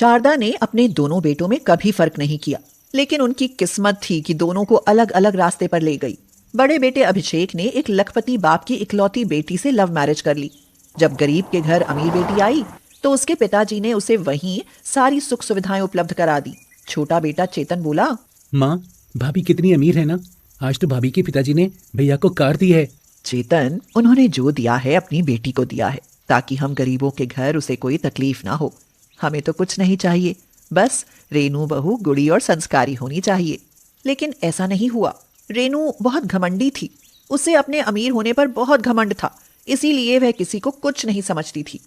शारदा ने अपने दोनों बेटों में कभी फर्क नहीं किया, लेकिन उनकी किस्मत थी कि दोनों को अलग अलग रास्ते पर ले गई। बड़े बेटे अभिषेक ने एक लखपति बाप की इकलौती बेटी से लव मैरिज कर ली। जब गरीब के घर अमीर बेटी आई तो उसके पिताजी ने उसे वहीं सारी सुख सुविधाएं उपलब्ध करा दी। छोटा बेटा चेतन बोला, माँ, भाभी कितनी अमीर है ना। आज तो भाभी के पिताजी ने भैया को कार दी है। चेतन, उन्होंने जो दिया है अपनी बेटी को दिया है, ताकि हम गरीबों के घर उसे कोई तकलीफ ना हो। हमें तो कुछ नहीं चाहिए, बस रेनू बहू गुड़ी और संस्कारी होनी चाहिए। लेकिन ऐसा नहीं हुआ। रेनू बहुत घमंडी थी। उसे अपने अमीर होने पर बहुत घमंड था, इसीलिए वह किसी को कुछ नहीं समझती थी।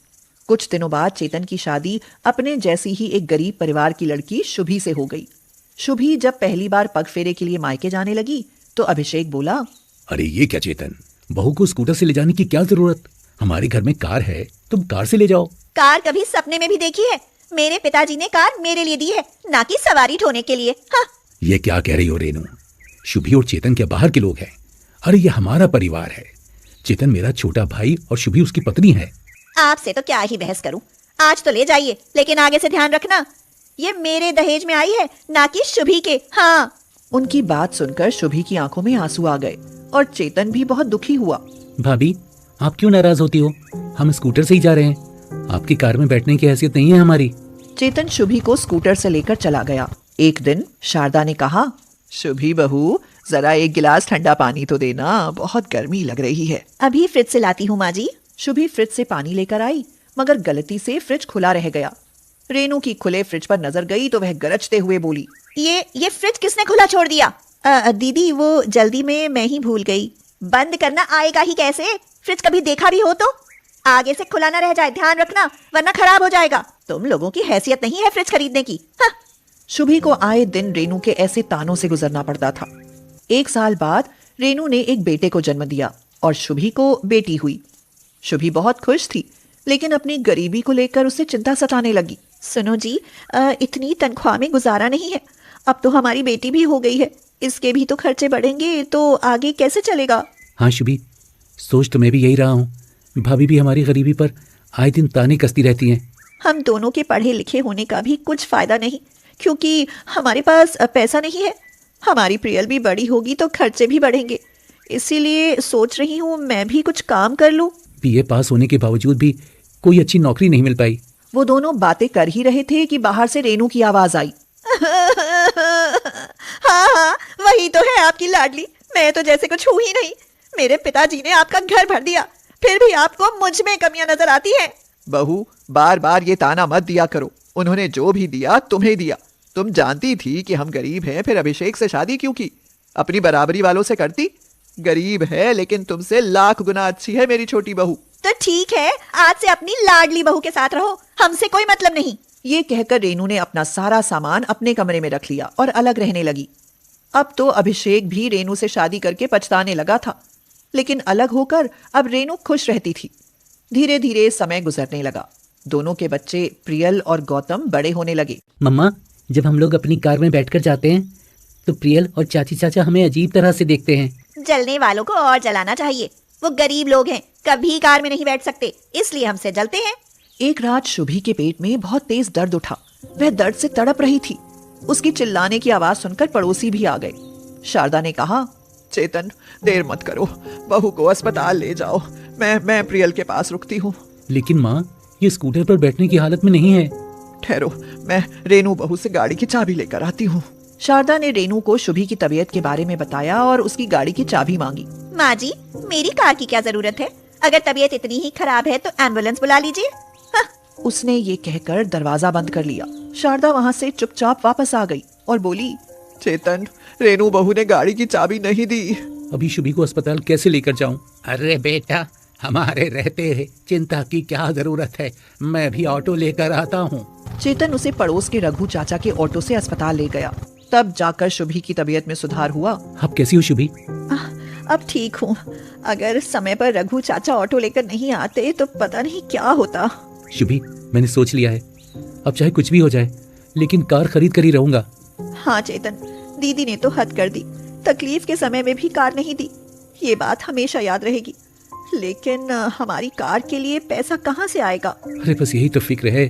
कुछ दिनों बाद चेतन की शादी अपने जैसी ही एक गरीब परिवार की लड़की शुभी से हो गई। शुभी जब पहली बार पग फेरे के लिए मायके जाने लगी तो अभिषेक बोला, अरे ये क्या चेतन, बहू को स्कूटर से ले जाने की क्या जरूरत। हमारे घर में कार है, तुम कार से ले जाओ। कार कभी सपने में भी देखी है? मेरे पिताजी ने कार मेरे लिए दी है, ना कि सवारी ढोने के लिए। हाँ। ये क्या कह रही हो रेनू? शुभी और चेतन क्या बाहर के लोग हैं? अरे ये हमारा परिवार है। चेतन मेरा छोटा भाई और शुभी उसकी पत्नी है। आपसे तो क्या ही बहस करूं। आज तो ले जाइए, लेकिन आगे से ध्यान रखना, ये मेरे दहेज में आई है, ना कि शुभी के। हाँ। उनकी बात सुनकर शुभी की आंखों में आंसू आ गए और चेतन भी बहुत दुखी हुआ। भाभी, आप क्यों नाराज होती हो? हम स्कूटर से ही जा रहे हैं, आपकी कार में बैठने की हैसियत नहीं है हमारी। चेतन शुभी को स्कूटर से लेकर चला गया। एक दिन शारदा ने कहा, शुभी बहू, जरा एक गिलास ठंडा पानी तो देना, बहुत गर्मी लग रही है। अभी फ्रिज से लाती हूँ माँ जी। शुभी फ्रिज से पानी लेकर आई, मगर गलती से फ्रिज खुला रह गया। रेनू की खुले फ्रिज पर नजर गई तो वह गरजते हुए बोली, ये फ्रिज किसने खुला छोड़ दिया? दीदी, वो जल्दी में मैं ही भूल गई। बंद करना आएगा ही कैसे? फ्रिज कभी देखा भी हो तो आगे से खुला ना रह जाए, ध्यान रखना, वरना खराब हो जाएगा। तुम लोगों की हैसियत नहीं है फ्रिज खरीदने की। हाँ। शुभी को आए दिन रेनू के ऐसे तानों से गुजरना पड़ता था। 1 साल बाद रेनू ने एक बेटे को जन्म दिया और शुभी को बेटी हुई। शुभी बहुत खुश थी, लेकिन अपनी गरीबी को लेकर उसे चिंता सताने लगी। सुनो जी, इतनी तनख्वाह में गुजारा नहीं है। अब तो हमारी बेटी भी हो गई है, इसके भी तो खर्चे बढ़ेंगे, तो आगे कैसे चलेगा? हाँ शुभी, सोच तो मैं भी यही रहा हूँ। भाभी भी हमारी गरीबी पर आए दिन ताने कसती रहती हैं। हम दोनों के पढ़े लिखे होने का भी कुछ फायदा नहीं, क्योंकि हमारे पास पैसा नहीं है। हमारी प्रियल भी बड़ी होगी तो खर्चे भी बढ़ेंगे, इसीलिए सोच रही हूँ मैं भी कुछ काम कर लूँ। बीए पास होने के बावजूद भी कोई अच्छी नौकरी नहीं मिल पाई। वो दोनों बातें कर ही रहे थे कि बाहर से रेनू की आवाज आई। हाँ, वही तो है आपकी लाडली। मैं तो जैसे कुछ हूँ ही नहीं। मेरे पिताजी ने आपका घर भर दिया, फिर भी आपको मुझ में कमियां नजर आती हैं। बहू, बार बार ये ताना मत दिया करो। उन्होंने जो भी दिया तुम्हें दिया। तुम जानती थी कि हम गरीब हैं, फिर अभिषेक से शादी क्यों की? अपनी बराबरी वालों से करती। गरीब है लेकिन तुमसे लाख गुना अच्छी है मेरी छोटी बहू। तो ठीक है, आज से अपनी लाडली बहू के साथ रहो, हमसे कोई मतलब नहीं। ये कहकर रेनू ने अपना सारा सामान अपने कमरे में रख लिया और अलग रहने लगी। अब तो अभिषेक भी रेनू से शादी करके पछताने लगा था, लेकिन अलग होकर अब रेनू खुश रहती थी। धीरे धीरे समय गुजरने लगा। दोनों के बच्चे प्रियल और गौतम बड़े होने लगे। मम्मा, जब हम लोग अपनी कार में बैठकर जाते हैं तो प्रियल और चाची चाचा हमें अजीब तरह से देखते हैं। जलने वालों को और जलाना चाहिए। वो गरीब लोग हैं, कभी कार में नहीं बैठ सकते, इसलिए हमसे जलते हैं। एक रात शुभी के पेट में बहुत तेज दर्द उठा। वह दर्द से तड़प रही थी। उसकी चिल्लाने की आवाज सुनकर पड़ोसी भी आ गए। शारदा ने कहा, चेतन, देर मत करो, बहू को अस्पताल ले जाओ। मैं प्रियल के पास रुकती हूँ। लेकिन माँ, ये स्कूटर पर बैठने की हालत में नहीं है। ठहरो, मैं रेनू बहू से गाड़ी की चाबी लेकर आती हूँ। शारदा ने रेनू को शुभी की तबीयत के बारे में बताया और उसकी गाड़ी की चाबी मांगी। माँ जी, मेरी कार की क्या जरूरत है? अगर तबीयत इतनी ही खराब है तो एम्बुलेंस बुला लीजिए। हाँ। उसने ये कहकर दरवाजा बंद कर लिया। शारदा वहाँ से चुपचाप वापस आ गई और बोली, चेतन, रेनू बहू ने गाड़ी की चाबी नहीं दी। अभी शुभी को अस्पताल कैसे लेकर जाऊं? अरे बेटा, हमारे रहते चिंता की क्या जरूरत है, मैं भी ऑटो लेकर आता हूँ। चेतन उसे पड़ोस के रघु चाचा के ऑटो से अस्पताल ले गया। तब जाकर शुभी की तबीयत में सुधार हुआ। अब कैसी हो शुभी? अब ठीक हूँ। अगर समय पर रघु चाचा ऑटो लेकर नहीं आते तो पता नहीं क्या होता। शुभी, मैंने सोच लिया है, अब चाहे कुछ भी हो जाए लेकिन कार खरीद कर ही रहूंगा। हाँ चेतन, दीदी ने तो हद कर दी। तकलीफ के समय में भी कार नहीं दी, ये बात हमेशा याद रहेगी। लेकिन हमारी कार के लिए पैसा कहाँ से आएगा? अरे बस यही तो फिक्र है,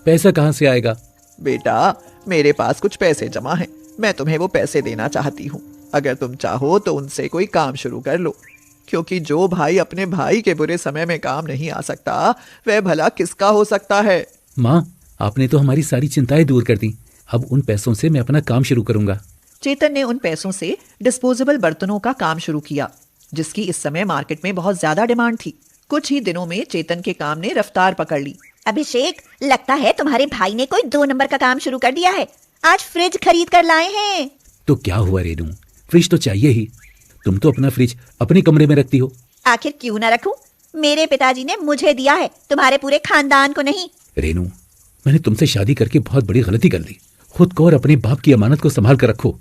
पैसा कहाँ से आएगा? बेटा, मेरे पास कुछ पैसे जमा हैं, मैं तुम्हें वो पैसे देना चाहती हूँ। अगर तुम चाहो तो उनसे कोई काम शुरू कर लो, क्योंकि जो भाई अपने भाई के बुरे समय में काम नहीं आ सकता, वह भला किसका हो सकता है। माँ, आपने तो हमारी सारी चिंताएं दूर कर दी। अब उन पैसों से मैं अपना काम शुरू करूंगा। चेतन ने उन पैसों से डिस्पोजेबल बर्तनों का काम शुरू किया, जिसकी इस समय मार्केट में बहुत ज्यादा डिमांड थी। कुछ ही दिनों में चेतन के काम ने रफ्तार पकड़ ली। अभिषेक, लगता है तुम्हारे भाई ने कोई 2 नंबर का काम शुरू कर दिया है। आज फ्रिज खरीद कर लाए हैं। तो क्या हुआ रेनू, फ्रिज तो चाहिए ही। तुम तो अपना फ्रिज अपने कमरे में रखती हो। आखिर क्यों ना रखूं? मेरे पिताजी ने मुझे दिया है, तुम्हारे पूरे खानदान को नहीं। रेनू, मैंने तुमसे शादी करके बहुत बड़ी गलती कर ली। खुद को और अपने बाप की अमानत को संभाल कर रखो।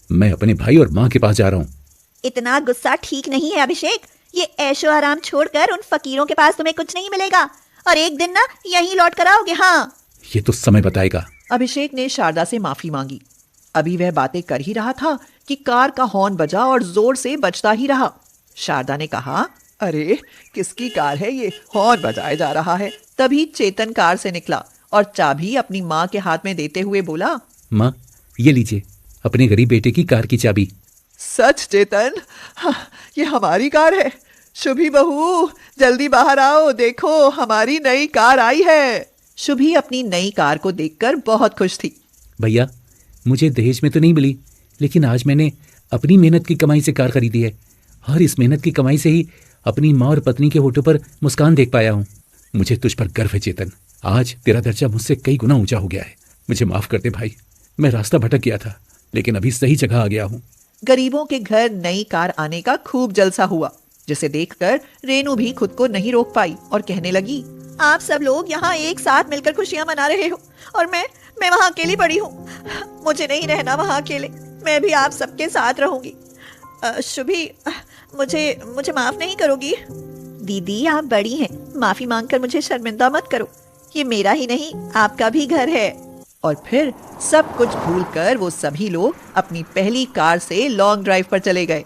मैं अपने भाई और माँ के पास जा रहा हूँ। इतना गुस्सा ठीक नहीं है अभिषेक। ये ऐशो आराम छोड़कर उन फकीरों के पास तुम्हें कुछ नहीं मिलेगा, और एक दिन ना यहीं लौट कर आओगे। हाँ, ये तो समय बताएगा। अभिषेक ने शारदा से माफी मांगी। अभी वह बातें कर ही रहा था कि कार का हॉर्न बजा और जोर से बजता ही रहा। शारदा ने कहा, अरे किसकी कार है ये, हॉर्न बजाया जा रहा है। तभी चेतन कार से निकला और चाबी अपनी माँ के हाथ में देते हुए बोला, माँ, ये लीजिए अपने गरीब बेटे की कार की चाबी। सच चेतन? हाँ, ये हमारी कार है। शुभी बहू, जल्दी बाहर आओ, देखो हमारी नई कार आई है। शुभी अपनी नई कार को देखकर बहुत खुश थी। भैया, मुझे दहेज में तो नहीं मिली, लेकिन आज मैंने अपनी मेहनत की कमाई से कार खरीदी है, और इस मेहनत की कमाई से ही अपनी माँ और पत्नी के होठों पर मुस्कान देख पाया हूँ। मुझे तुझ पर गर्व है चेतन। आज तेरा दर्जा मुझसे कई गुना ऊंचा हो गया है। मुझे माफ कर दे भाई, मैं रास्ता भटक गया था, लेकिन अभी सही जगह आ गया हूँ। गरीबों के घर नई कार आने का खूब जलसा हुआ, जिसे देखकर रेनू भी खुद को नहीं रोक पाई और कहने लगी, आप सब लोग यहाँ एक साथ मिलकर खुशियाँ मना रहे हो, और मैं वहाँ अकेली पड़ी हूँ। मुझे नहीं रहना वहाँ अकेले, मैं भी आप सबके साथ रहूंगी। शुभी, मुझे माफ नहीं करोगी? दीदी, आप बड़ी हैं, माफी मांगकर मुझे शर्मिंदा मत करो। ये मेरा ही नहीं, आपका भी घर है। और फिर सब कुछ भूलकर वो सभी लोग अपनी पहली कार से लॉन्ग ड्राइव पर चले गए।